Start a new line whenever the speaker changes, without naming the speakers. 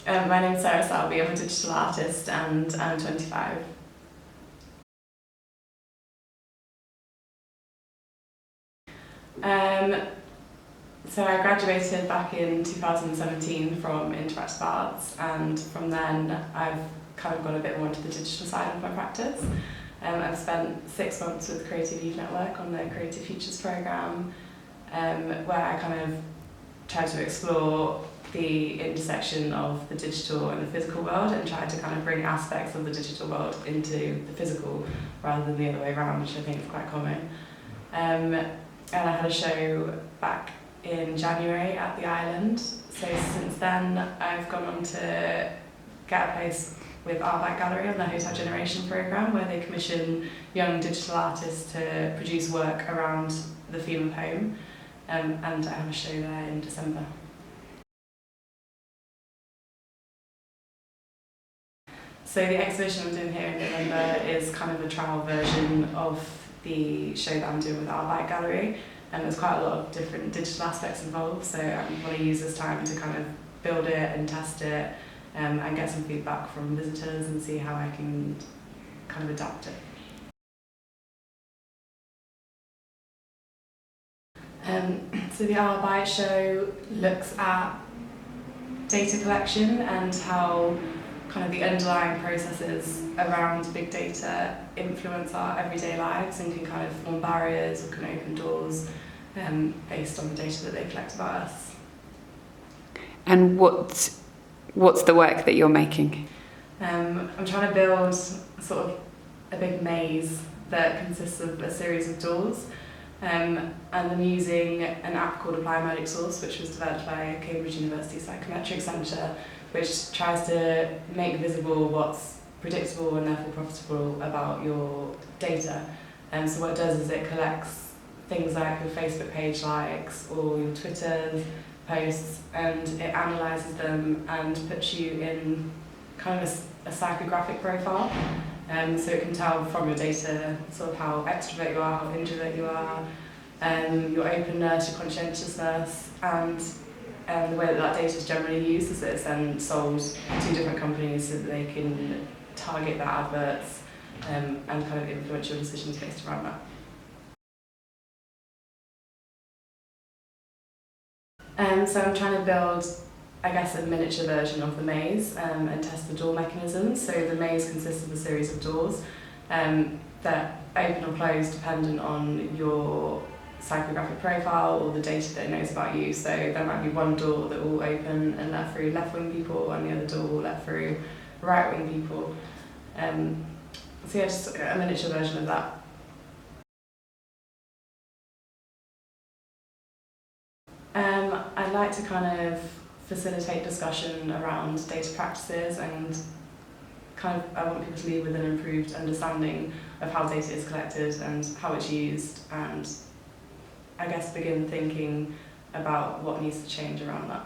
My name's Sarah Selby, I'm a digital artist and I'm 25. So I graduated back in 2017 from Interactive Arts, and from then I've kind of gone a bit more into the digital side of my practice. I've spent 6 months with Creative Youth Network on the Creative Futures programme, where I kind of tried to explore the intersection of the digital and the physical world and tried to kind of bring aspects of the digital world into the physical rather than the other way around, which I think is quite common. And I had a show back in January at the Island. So since then I've gone on to get a place with Art Gallery on the Hotel Generation programme, where they commission young digital artists to produce work around the theme of home. And I have a show there in December. So the exhibition I'm doing here in November is kind of a trial version of the show that I'm doing with Art Gallery, and there's quite a lot of different digital aspects involved, so I want to use this time to kind of build it and test it and get some feedback from visitors and see how I can kind of adapt it. So the Art Byte show looks at data collection and how kind of the underlying processes around big data influence our everyday lives and can kind of form barriers or can open doors based on the data that they collect about us.
And what's the work that you're making?
I'm trying to build sort of a big maze that consists of a series of doors. And I'm using an app called Apply Magic Source, which was developed by Cambridge University Psychometric Centre, which tries to make visible what's predictable and therefore profitable about your data. So what it does is it collects things like your Facebook page likes or your Twitter posts, and it analyses them and puts you in kind of a psychographic profile. So it can tell from your data sort of how extrovert you are, how introvert you are, your openness, your conscientiousness, and the way that data is generally used is that it's then sold to different companies so that they can target their adverts and kind of influence your decisions based around that. So I'm trying to build, I guess, a miniature version of the maze and test the door mechanisms. So the maze consists of a series of doors that open or close dependent on your psychographic profile or the data that it knows about you. So there might be one door that will open and let through left-wing people, and the other door will let through right-wing people. So yeah, just a miniature version of that. I'd like to kind of facilitate discussion around data practices, and kind of I want people to leave with an improved understanding of how data is collected and how it's used, and I guess begin thinking about what needs to change around that.